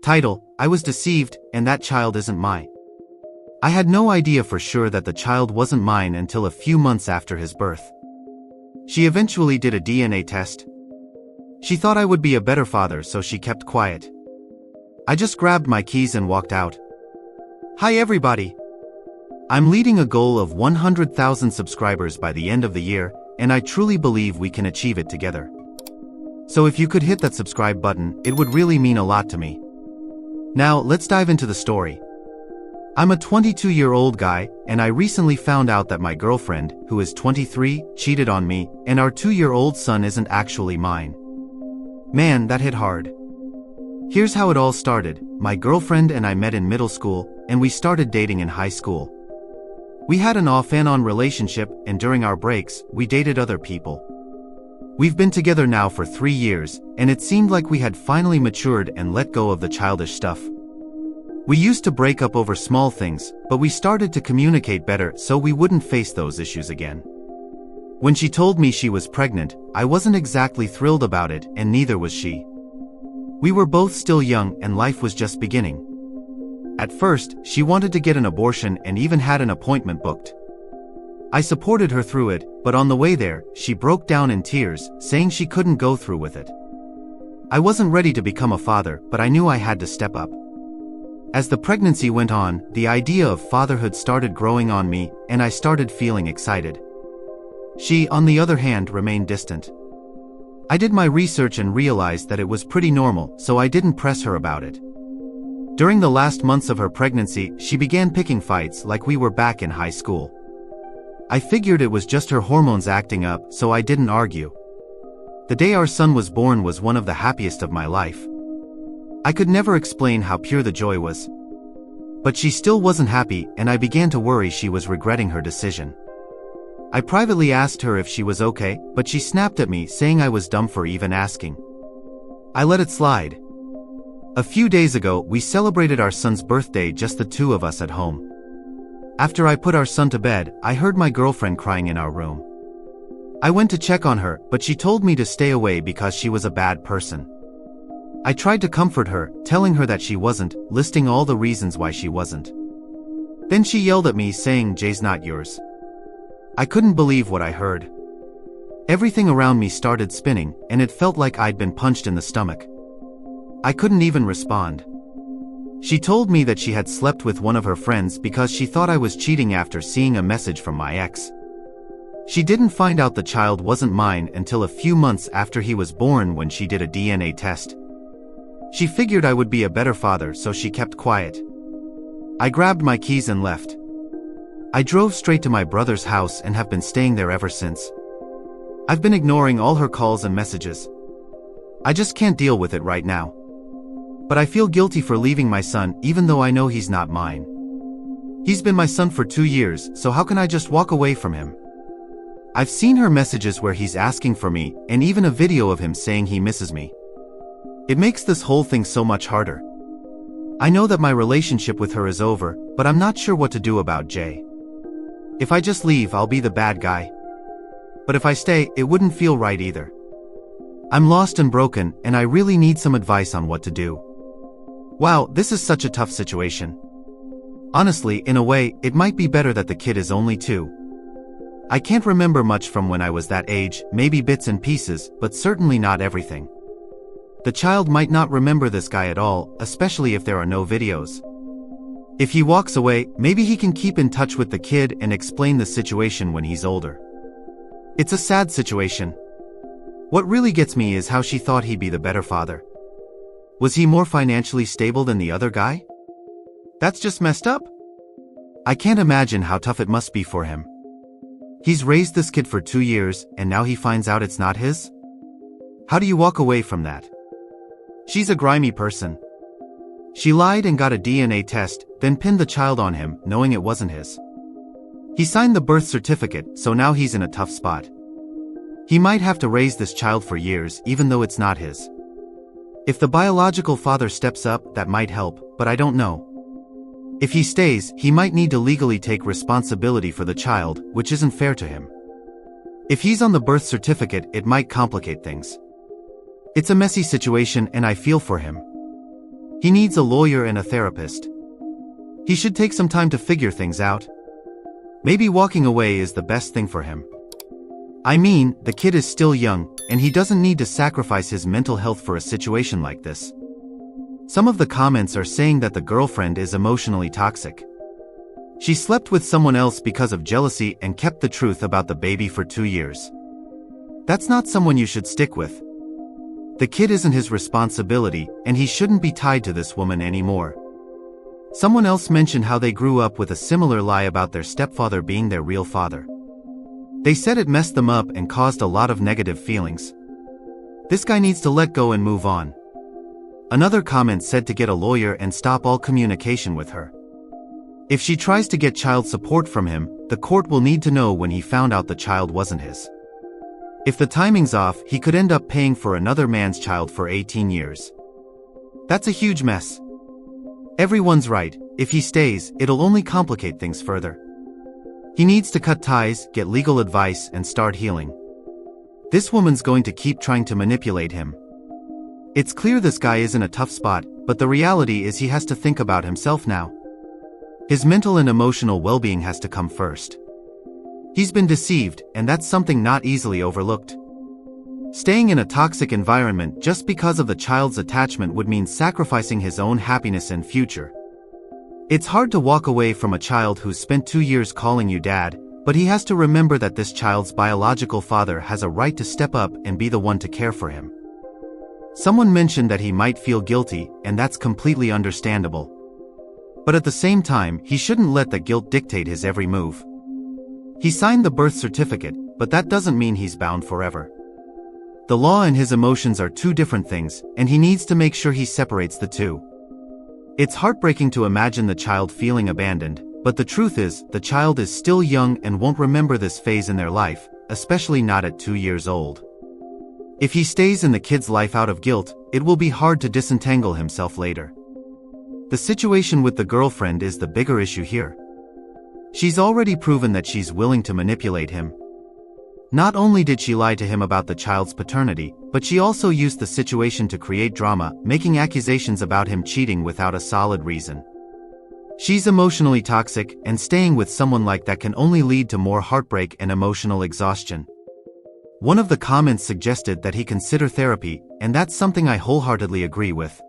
Title: I was deceived, and that child isn't mine. I had no idea for sure that the child wasn't mine until a few months after his birth. She eventually did a DNA test. She thought I would be a better father, so she kept quiet. I just grabbed my keys and walked out. Hi everybody! I'm leading a goal of 100,000 subscribers by the end of the year, and I truly believe we can achieve it together. So if you could hit that subscribe button, it would really mean a lot to me. Now, let's dive into the story. I'm a 22-year-old guy, and I recently found out that my girlfriend, who is 23, cheated on me, and our 2-year-old son isn't actually mine. Man, that hit hard. Here's how it all started. My girlfriend and I met in middle school, and we started dating in high school. We had an off and on relationship, and during our breaks, we dated other people. We've been together now for 3 years, and it seemed like we had finally matured and let go of the childish stuff. We used to break up over small things, but we started to communicate better so we wouldn't face those issues again. When she told me she was pregnant, I wasn't exactly thrilled about it, and neither was she. We were both still young and life was just beginning. At first, she wanted to get an abortion and even had an appointment booked. I supported her through it, but on the way there, she broke down in tears, saying she couldn't go through with it. I wasn't ready to become a father, but I knew I had to step up. As the pregnancy went on, the idea of fatherhood started growing on me, and I started feeling excited. She, on the other hand, remained distant. I did my research and realized that it was pretty normal, so I didn't press her about it. During the last months of her pregnancy, she began picking fights like we were back in high school. I figured it was just her hormones acting up, so I didn't argue. The day our son was born was one of the happiest of my life. I could never explain how pure the joy was. But she still wasn't happy, and I began to worry she was regretting her decision. I privately asked her if she was okay, but she snapped at me, saying I was dumb for even asking. I let it slide. A few days ago, we celebrated our son's birthday, just the two of us at home. After I put our son to bed, I heard my girlfriend crying in our room. I went to check on her, but she told me to stay away because she was a bad person. I tried to comfort her, telling her that she wasn't, listing all the reasons why she wasn't. Then she yelled at me, saying, "Jay's not yours." I couldn't believe what I heard. Everything around me started spinning, and it felt like I'd been punched in the stomach. I couldn't even respond. She told me that she had slept with one of her friends because she thought I was cheating after seeing a message from my ex. She didn't find out the child wasn't mine until a few months after he was born, when she did a DNA test. She figured I would be a better father, so she kept quiet. I grabbed my keys and left. I drove straight to my brother's house and have been staying there ever since. I've been ignoring all her calls and messages. I just can't deal with it right now. But I feel guilty for leaving my son, even though I know he's not mine. He's been my son for 2 years, so how can I just walk away from him? I've seen her messages where he's asking for me, and even a video of him saying he misses me. It makes this whole thing so much harder. I know that my relationship with her is over, but I'm not sure what to do about Jay. If I just leave, I'll be the bad guy. But if I stay, it wouldn't feel right either. I'm lost and broken, and I really need some advice on what to do. Wow, this is such a tough situation. Honestly, in a way, it might be better that the kid is only 2. I can't remember much from when I was that age, maybe bits and pieces, but certainly not everything. The child might not remember this guy at all, especially if there are no videos. If he walks away, maybe he can keep in touch with the kid and explain the situation when he's older. It's a sad situation. What really gets me is how she thought he'd be the better father. Was he more financially stable than the other guy? That's just messed up. I can't imagine how tough it must be for him. He's raised this kid for 2 years, and now he finds out it's not his? How do you walk away from that? She's a grimy person. She lied and got a DNA test, then pinned the child on him, knowing it wasn't his. He signed the birth certificate, so now he's in a tough spot. He might have to raise this child for years, even though it's not his. If the biological father steps up, that might help, but I don't know. If he stays, he might need to legally take responsibility for the child, which isn't fair to him. If he's on the birth certificate, it might complicate things. It's a messy situation and I feel for him. He needs a lawyer and a therapist. He should take some time to figure things out. Maybe walking away is the best thing for him. I mean, the kid is still young, and he doesn't need to sacrifice his mental health for a situation like this. Some of the comments are saying that the girlfriend is emotionally toxic. She slept with someone else because of jealousy and kept the truth about the baby for 2 years. That's not someone you should stick with. The kid isn't his responsibility, and he shouldn't be tied to this woman anymore. Someone else mentioned how they grew up with a similar lie about their stepfather being their real father. They said it messed them up and caused a lot of negative feelings. This guy needs to let go and move on. Another comment said to get a lawyer and stop all communication with her. If she tries to get child support from him, the court will need to know when he found out the child wasn't his. If the timing's off, he could end up paying for another man's child for 18 years. That's a huge mess. Everyone's right, if he stays, it'll only complicate things further. He needs to cut ties, get legal advice, and start healing. This woman's going to keep trying to manipulate him. It's clear this guy is in a tough spot, but the reality is he has to think about himself now. His mental and emotional well-being has to come first. He's been deceived, and that's something not easily overlooked. Staying in a toxic environment just because of the child's attachment would mean sacrificing his own happiness and future. It's hard to walk away from a child who's spent 2 years calling you dad, but he has to remember that this child's biological father has a right to step up and be the one to care for him. Someone mentioned that he might feel guilty, and that's completely understandable. But at the same time, he shouldn't let the guilt dictate his every move. He signed the birth certificate, but that doesn't mean he's bound forever. The law and his emotions are two different things, and he needs to make sure he separates the two. It's heartbreaking to imagine the child feeling abandoned, but the truth is, the child is still young and won't remember this phase in their life, especially not at 2 years old. If he stays in the kid's life out of guilt, it will be hard to disentangle himself later. The situation with the girlfriend is the bigger issue here. She's already proven that she's willing to manipulate him. Not only did she lie to him about the child's paternity, but she also used the situation to create drama, making accusations about him cheating without a solid reason. She's emotionally toxic, and staying with someone like that can only lead to more heartbreak and emotional exhaustion. One of the comments suggested that he consider therapy, and that's something I wholeheartedly agree with.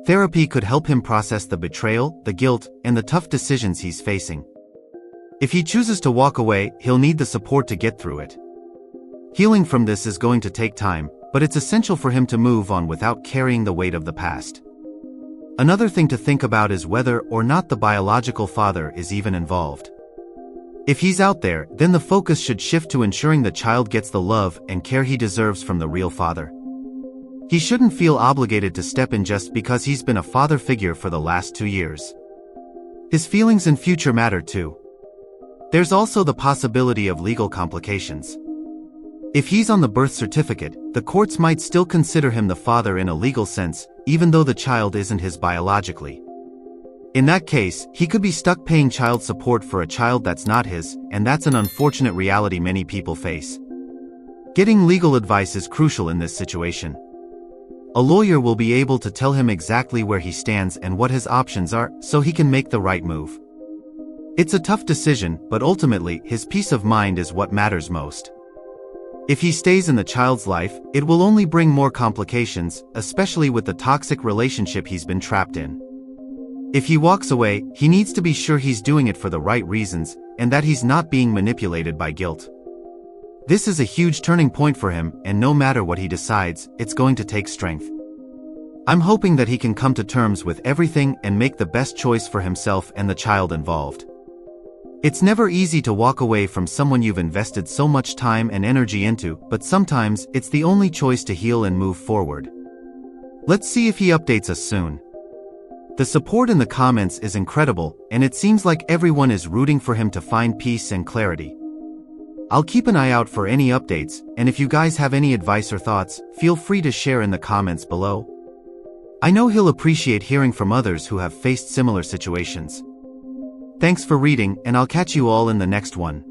Therapy could help him process the betrayal, the guilt, and the tough decisions he's facing. If he chooses to walk away, he'll need the support to get through it. Healing from this is going to take time, but it's essential for him to move on without carrying the weight of the past. Another thing to think about is whether or not the biological father is even involved. If he's out there, then the focus should shift to ensuring the child gets the love and care he deserves from the real father. He shouldn't feel obligated to step in just because he's been a father figure for the last 2 years. His feelings and future matter too. There's also the possibility of legal complications. If he's on the birth certificate, the courts might still consider him the father in a legal sense, even though the child isn't his biologically. In that case, he could be stuck paying child support for a child that's not his, and that's an unfortunate reality many people face. Getting legal advice is crucial in this situation. A lawyer will be able to tell him exactly where he stands and what his options are, so he can make the right move. It's a tough decision, but ultimately, his peace of mind is what matters most. If he stays in the child's life, it will only bring more complications, especially with the toxic relationship he's been trapped in. If he walks away, he needs to be sure he's doing it for the right reasons, and that he's not being manipulated by guilt. This is a huge turning point for him, and no matter what he decides, it's going to take strength. I'm hoping that he can come to terms with everything and make the best choice for himself and the child involved. It's never easy to walk away from someone you've invested so much time and energy into, but sometimes it's the only choice to heal and move forward. Let's see if he updates us soon. The support in the comments is incredible, and it seems like everyone is rooting for him to find peace and clarity. I'll keep an eye out for any updates, and if you guys have any advice or thoughts, feel free to share in the comments below. I know he'll appreciate hearing from others who have faced similar situations. Thanks for reading, and I'll catch you all in the next one.